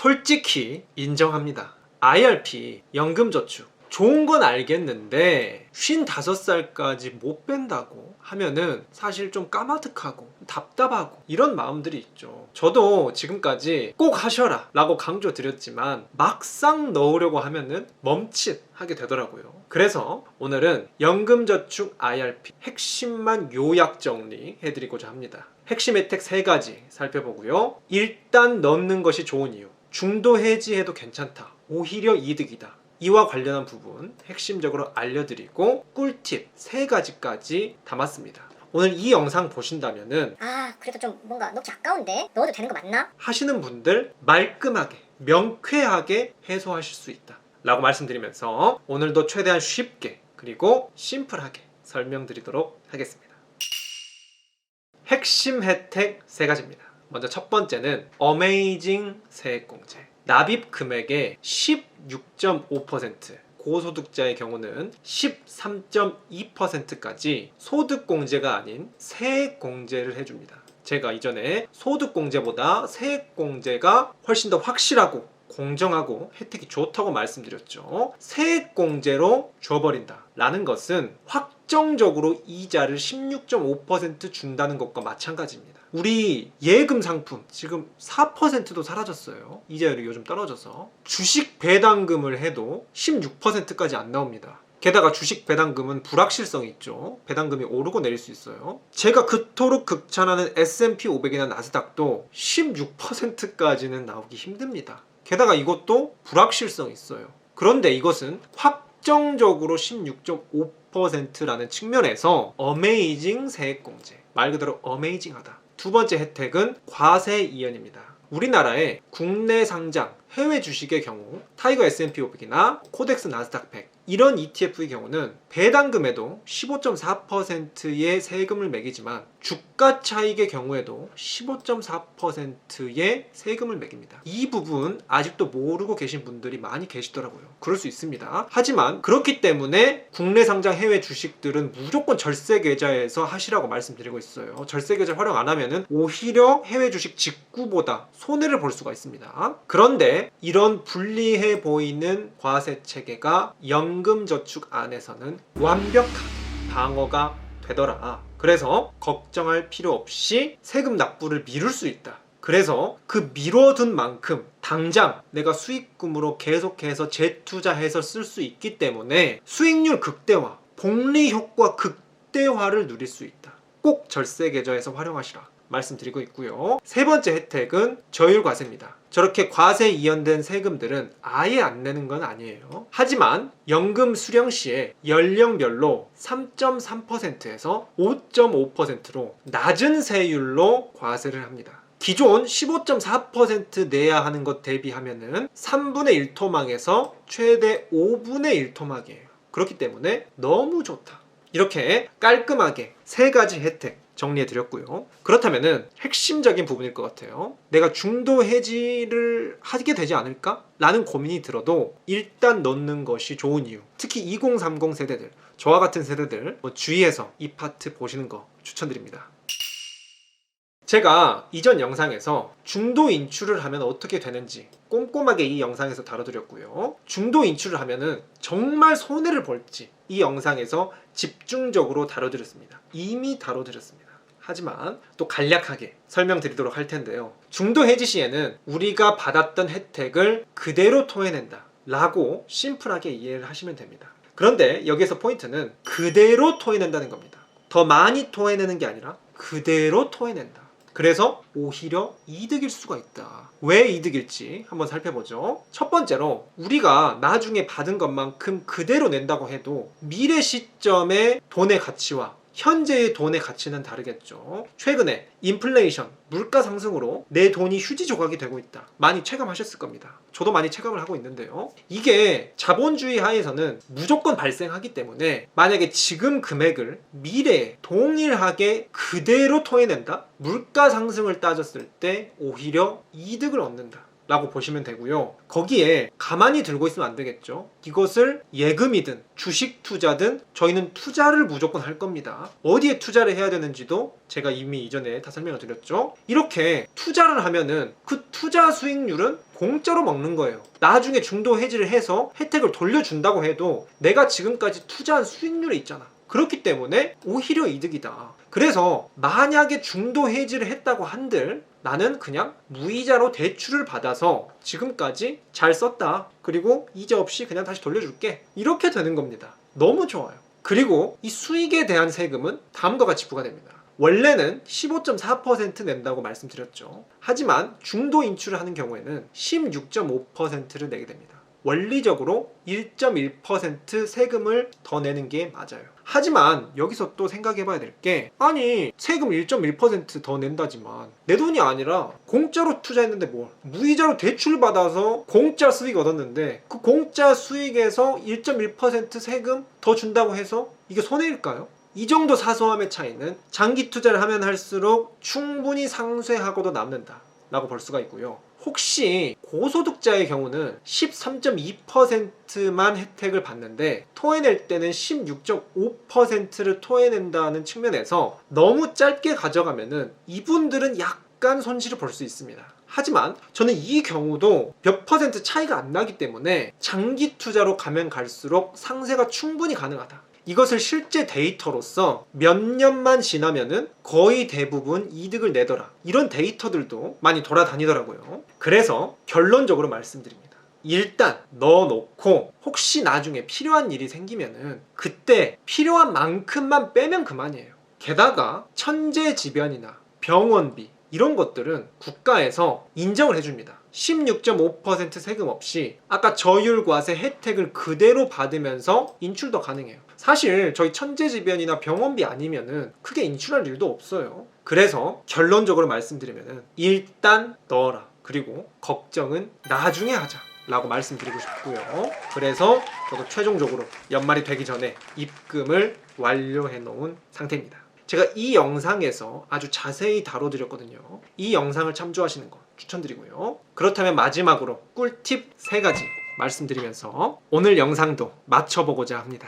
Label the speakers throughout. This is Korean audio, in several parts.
Speaker 1: 솔직히 인정합니다. IRP, 연금저축 좋은 건 알겠는데 55살까지 못 뺀다고 하면은 사실 좀 까마득하고 답답하고 이런 마음들이 있죠. 저도 지금까지 꼭 하셔라 라고 강조드렸지만 막상 넣으려고 하면은 멈칫하게 되더라고요. 그래서 오늘은 연금저축 IRP 핵심만 요약 정리해드리고자 합니다. 핵심 혜택 3가지 살펴보고요. 일단 넣는 것이 좋은 이유, 중도 해지해도 괜찮다, 오히려 이득이다, 이와 관련한 부분 핵심적으로 알려드리고 꿀팁 3가지까지 담았습니다. 오늘 이 영상 보신다면은
Speaker 2: 그래도 좀 뭔가 넣기 아까운데 넣어도 되는 거 맞나?
Speaker 1: 하시는 분들 말끔하게 명쾌하게 해소하실 수 있다 라고 말씀드리면서 오늘도 최대한 쉽게 그리고 심플하게 설명드리도록 하겠습니다. 핵심 혜택 3가지입니다. 먼저 첫 번째는 어메이징 세액공제. 납입 금액의 16.5%, 고소득자의 경우는 13.2%까지 소득공제가 아닌 세액공제를 해줍니다. 제가 이전에 소득공제보다 세액공제가 훨씬 더 확실하고 공정하고 혜택이 좋다고 말씀드렸죠. 세액공제로 줘버린다 라는 것은 확정적으로 이자를 16.5% 준다는 것과 마찬가지입니다. 우리 예금 상품 지금 4%도 사라졌어요. 이자율이 요즘 떨어져서. 주식 배당금을 해도 16%까지 안 나옵니다. 게다가 주식 배당금은 불확실성이 있죠. 배당금이 오르고 내릴 수 있어요. 제가 그토록 극찬하는 S&P 500이나 나스닥도 16%까지는 나오기 힘듭니다. 게다가 이것도 불확실성이 있어요. 그런데 이것은 확정적으로 16.5%라는 측면에서 어메이징 세액공제, 말 그대로 어메이징하다. 두 번째 혜택은 과세 이연입니다. 우리나라의 국내 상장 해외 주식의 경우 타이거 S&P 500이나 코덱스 나스닥 100 이런 ETF의 경우는 배당금에도 15.4%의 세금을 매기지만 주가 차익의 경우에도 15.4%의 세금을 매깁니다. 이 부분 아직도 모르고 계신 분들이 많이 계시더라고요. 그럴 수 있습니다. 하지만 그렇기 때문에 국내 상장 해외 주식들은 무조건 절세 계좌에서 하시라고 말씀드리고 있어요. 절세 계좌 활용 안 하면은 오히려 해외 주식 직구보다 손해를 볼 수가 있습니다. 그런데 이런 불리해 보이는 과세 체계가 연금저축 안에서는 완벽하게 방어가 되더라. 그래서 걱정할 필요 없이 세금 납부를 미룰 수 있다. 그래서 그 미뤄둔 만큼 당장 내가 수익금으로 계속해서 재투자해서 쓸 수 있기 때문에 수익률 극대화, 복리 효과 극대화를 누릴 수 있다. 꼭 절세 계좌에서 활용하시라 말씀드리고 있고요. 3번째 혜택은 저율 과세입니다. 저렇게 과세 이연된 세금들은 아예 안 내는 건 아니에요. 하지만 연금 수령 시에 연령별로 3.3%에서 5.5%로 낮은 세율로 과세를 합니다. 기존 15.4% 내야 하는 것 대비하면은 3분의 1토막에서 최대 5분의 1토막이에요. 그렇기 때문에 너무 좋다. 이렇게 깔끔하게 3가지 혜택 정리해드렸고요. 그렇다면은 핵심적인 부분일 것 같아요. 내가 중도 해지를 하게 되지 않을까? 라는 고민이 들어도 일단 넣는 것이 좋은 이유. 특히 2030 세대들, 저와 같은 세대들 주의해서 이 파트 보시는 거 추천드립니다. 제가 이전 영상에서 중도 인출을 하면 어떻게 되는지 꼼꼼하게 이 영상에서 다뤄드렸고요. 중도 인출을 하면은 정말 손해를 볼지 이 영상에서 집중적으로 다뤄드렸습니다. 이미 다뤄드렸습니다. 하지만 또 간략하게 설명드리도록 할 텐데요. 중도 해지 시에는 우리가 받았던 혜택을 그대로 토해낸다 라고 심플하게 이해를 하시면 됩니다. 그런데 여기에서 포인트는 그대로 토해낸다는 겁니다. 더 많이 토해내는 게 아니라 그대로 토해낸다. 그래서 오히려 이득일 수가 있다. 왜 이득일지 한번 살펴보죠. 첫 번째로 우리가 나중에 받은 것만큼 그대로 낸다고 해도 미래 시점의 돈의 가치와 현재의 돈의 가치는 다르겠죠. 최근에 인플레이션, 물가 상승으로 내 돈이 휴지 조각이 되고 있다. 많이 체감하셨을 겁니다. 저도 많이 체감을 하고 있는데요. 이게 자본주의 하에서는 무조건 발생하기 때문에 만약에 지금 금액을 미래에 동일하게 그대로 토해낸다? 물가 상승을 따졌을 때 오히려 이득을 얻는다 라고 보시면 되고요. 거기에 가만히 들고 있으면 안 되겠죠. 이것을 예금이든 주식 투자든 저희는 투자를 무조건 할 겁니다. 어디에 투자를 해야 되는지도 제가 이미 이전에 다 설명을 드렸죠. 이렇게 투자를 하면은 그 투자 수익률은 공짜로 먹는 거예요. 나중에 중도 해지를 해서 혜택을 돌려준다고 해도 내가 지금까지 투자한 수익률이 있잖아. 그렇기 때문에 오히려 이득이다. 그래서 만약에 중도 해지를 했다고 한들 나는 그냥 무이자로 대출을 받아서 지금까지 잘 썼다. 그리고 이자 없이 그냥 다시 돌려줄게. 이렇게 되는 겁니다. 너무 좋아요. 그리고 이 수익에 대한 세금은 다음과 같이 부과됩니다. 원래는 15.4% 낸다고 말씀드렸죠. 하지만 중도 인출을 하는 경우에는 16.5%를 내게 됩니다. 원리적으로 1.1% 세금을 더 내는 게 맞아요. 하지만 여기서 또 생각해 봐야 될 게, 아니 세금 1.1% 더 낸다지만 내 돈이 아니라 공짜로 투자했는데 뭘, 무이자로 대출 받아서 공짜 수익 얻었는데 그 공짜 수익에서 1.1% 세금 더 준다고 해서 이게 손해일까요? 이 정도 사소함의 차이는 장기 투자를 하면 할수록 충분히 상쇄하고도 남는다 라고 볼 수가 있고요. 혹시 고소득자의 경우는 13.2%만 혜택을 받는데 토해낼 때는 16.5%를 토해낸다는 측면에서 너무 짧게 가져가면은 이분들은 약간 손실을 볼 수 있습니다. 하지만 저는 이 경우도 몇 퍼센트 차이가 안 나기 때문에 장기 투자로 가면 갈수록 상쇄가 충분히 가능하다. 이것을 실제 데이터로서 몇 년만 지나면은 거의 대부분 이득을 내더라. 이런 데이터들도 많이 돌아다니더라고요. 그래서 결론적으로 말씀드립니다. 일단 넣어놓고 혹시 나중에 필요한 일이 생기면은 그때 필요한 만큼만 빼면 그만이에요. 게다가 천재지변이나 병원비 이런 것들은 국가에서 인정을 해줍니다. 16.5% 세금 없이 아까 저율과세 혜택을 그대로 받으면서 인출도 가능해요. 사실 저희 천재지변이나 병원비 아니면은 크게 인출할 일도 없어요. 그래서 결론적으로 말씀드리면은 일단 넣어라. 그리고 걱정은 나중에 하자 라고 말씀드리고 싶고요. 그래서 저도 최종적으로 연말이 되기 전에 입금을 완료해 놓은 상태입니다. 제가 이 영상에서 아주 자세히 다뤄드렸거든요. 이 영상을 참조하시는 거 추천드리고요. 그렇다면 마지막으로 꿀팁 3가지 말씀드리면서 오늘 영상도 마쳐보고자 합니다.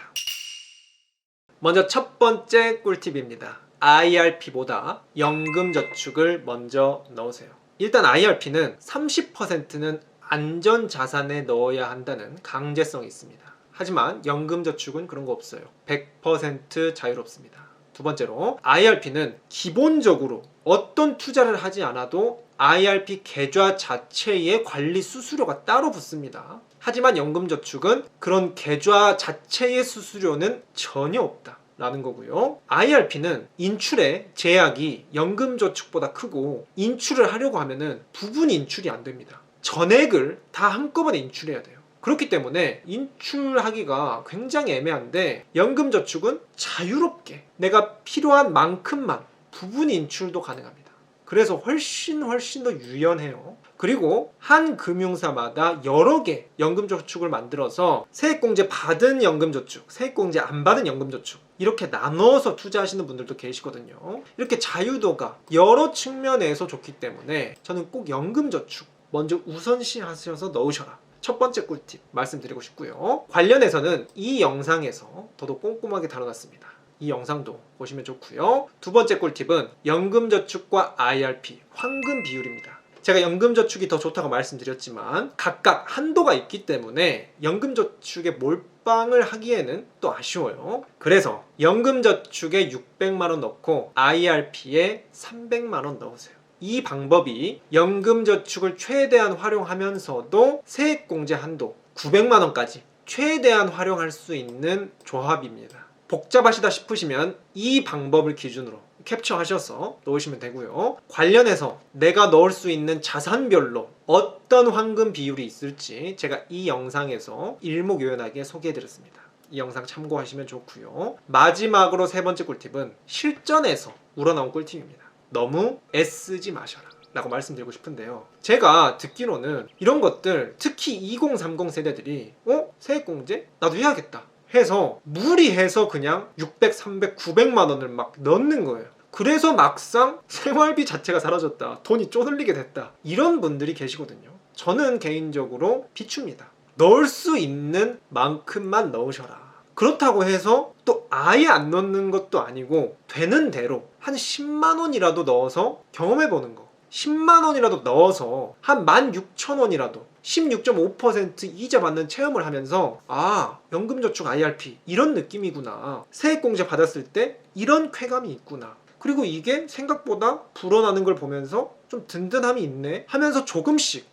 Speaker 1: 먼저 첫 번째 꿀팁입니다. IRP보다 연금저축을 먼저 넣으세요. 일단 IRP는 30%는 안전자산에 넣어야 한다는 강제성이 있습니다. 하지만 연금저축은 그런 거 없어요. 100% 자유롭습니다. 두 번째로 IRP는 기본적으로 어떤 투자를 하지 않아도 IRP 계좌 자체의 관리 수수료가 따로 붙습니다. 하지만 연금저축은 그런 계좌 자체의 수수료는 전혀 없다 라는 거고요. IRP는 인출의 제약이 연금저축보다 크고 인출을 하려고 하면은 부분 인출이 안 됩니다. 전액을 다 한꺼번에 인출해야 돼요. 그렇기 때문에 인출하기가 굉장히 애매한데 연금저축은 자유롭게 내가 필요한 만큼만 부분 인출도 가능합니다. 그래서 훨씬 더 유연해요. 그리고 한 금융사마다 여러 개 연금저축을 만들어서 세액공제 받은 연금저축, 세액공제 안 받은 연금저축 이렇게 나눠서 투자하시는 분들도 계시거든요. 이렇게 자유도가 여러 측면에서 좋기 때문에 저는 꼭 연금저축 먼저 우선시 하셔서 넣으셔라. 첫 번째 꿀팁 말씀드리고 싶고요. 관련해서는 이 영상에서 더더욱 꼼꼼하게 다뤄놨습니다. 이 영상도 보시면 좋고요. 두 번째 꿀팁은 연금저축과 IRP 황금 비율입니다. 제가 연금저축이 더 좋다고 말씀드렸지만 각각 한도가 있기 때문에 연금저축에 몰빵을 하기에는 또 아쉬워요. 그래서 연금저축에 600만원 넣고 IRP에 300만원 넣으세요. 이 방법이 연금저축을 최대한 활용하면서도 세액공제 한도 900만원까지 최대한 활용할 수 있는 조합입니다. 복잡하시다 싶으시면 이 방법을 기준으로 캡처하셔서 넣으시면 되고요. 관련해서 내가 넣을 수 있는 자산별로 어떤 황금 비율이 있을지 제가 이 영상에서 일목요연하게 소개해드렸습니다. 이 영상 참고하시면 좋고요. 마지막으로 세 번째 꿀팁은 실전에서 우러나온 꿀팁입니다. 너무 애쓰지 마셔라 라고 말씀드리고 싶은데요. 제가 듣기로는 이런 것들 특히 2030 세대들이 세액공제? 나도 해야겠다 해서 무리해서 그냥 600, 300, 900만 원을 막 넣는 거예요. 그래서 막상 생활비 자체가 사라졌다, 돈이 쪼들리게 됐다, 이런 분들이 계시거든요. 저는 개인적으로 비춥니다. 넣을 수 있는 만큼만 넣으셔라. 그렇다고 해서 또 아예 안 넣는 것도 아니고 되는 대로 한 10만 원이라도 넣어서 경험해보는 거. 10만 원이라도 넣어서 한 16,000원이라도 16.5% 이자 받는 체험을 하면서 아, 연금저축 IRP 이런 느낌이구나. 세액공제 받았을 때 이런 쾌감이 있구나. 그리고 이게 생각보다 불어나는 걸 보면서 좀 든든함이 있네 하면서 조금씩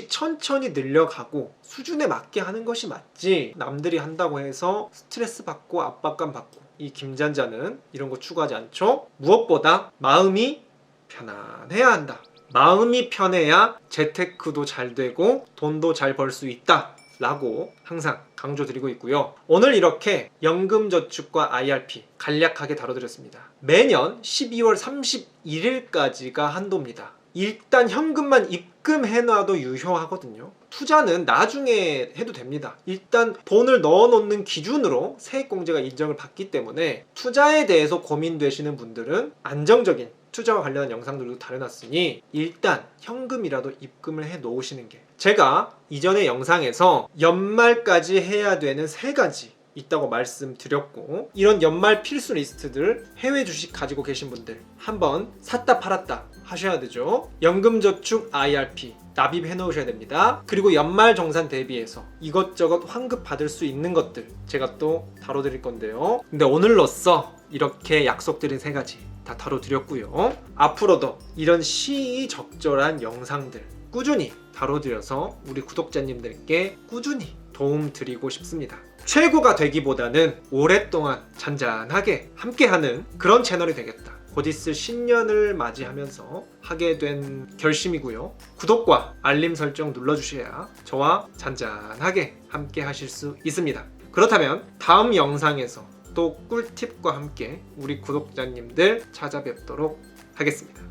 Speaker 1: 천천히 늘려가고 수준에 맞게 하는 것이 맞지, 남들이 한다고 해서 스트레스 받고 압박감 받고, 이 김잔자는 이런 거 추구하지 않죠. 무엇보다 마음이 편안해야 한다. 마음이 편해야 재테크도 잘 되고 돈도 잘 벌 수 있다 라고 항상 강조드리고 있고요. 오늘 이렇게 연금저축과 IRP 간략하게 다뤄드렸습니다. 매년 12월 31일까지가 한도입니다. 일단 현금만 입금해놔도 유효하거든요. 투자는 나중에 해도 됩니다. 일단 돈을 넣어놓는 기준으로 세액공제가 인정을 받기 때문에 투자에 대해서 고민되시는 분들은 안정적인 투자와 관련한 영상들도 다뤄놨으니 일단 현금이라도 입금을 해 놓으시는 게, 제가 이전의 영상에서 연말까지 해야 되는 3가지 있다고 말씀드렸고, 이런 연말 필수 리스트들 해외 주식 가지고 계신 분들 한번 샀다 팔았다 하셔야 되죠. 연금저축 IRP 납입해 놓으셔야 됩니다. 그리고 연말정산 대비해서 이것저것 환급 받을 수 있는 것들 제가 또 다뤄드릴 건데요. 근데 오늘로써 이렇게 약속드린 3가지 다 다뤄드렸고요. 앞으로도 이런 시의적절한 영상들 꾸준히 다뤄드려서 우리 구독자님들께 꾸준히 도움 드리고 싶습니다. 최고가 되기보다는 오랫동안 잔잔하게 함께하는 그런 채널이 되겠다, 곧 있을 신년을 맞이하면서 하게 된 결심이고요. 구독과 알림 설정 눌러주셔야 저와 잔잔하게 함께 하실 수 있습니다. 그렇다면 다음 영상에서 또 꿀팁과 함께 우리 구독자님들 찾아뵙도록 하겠습니다.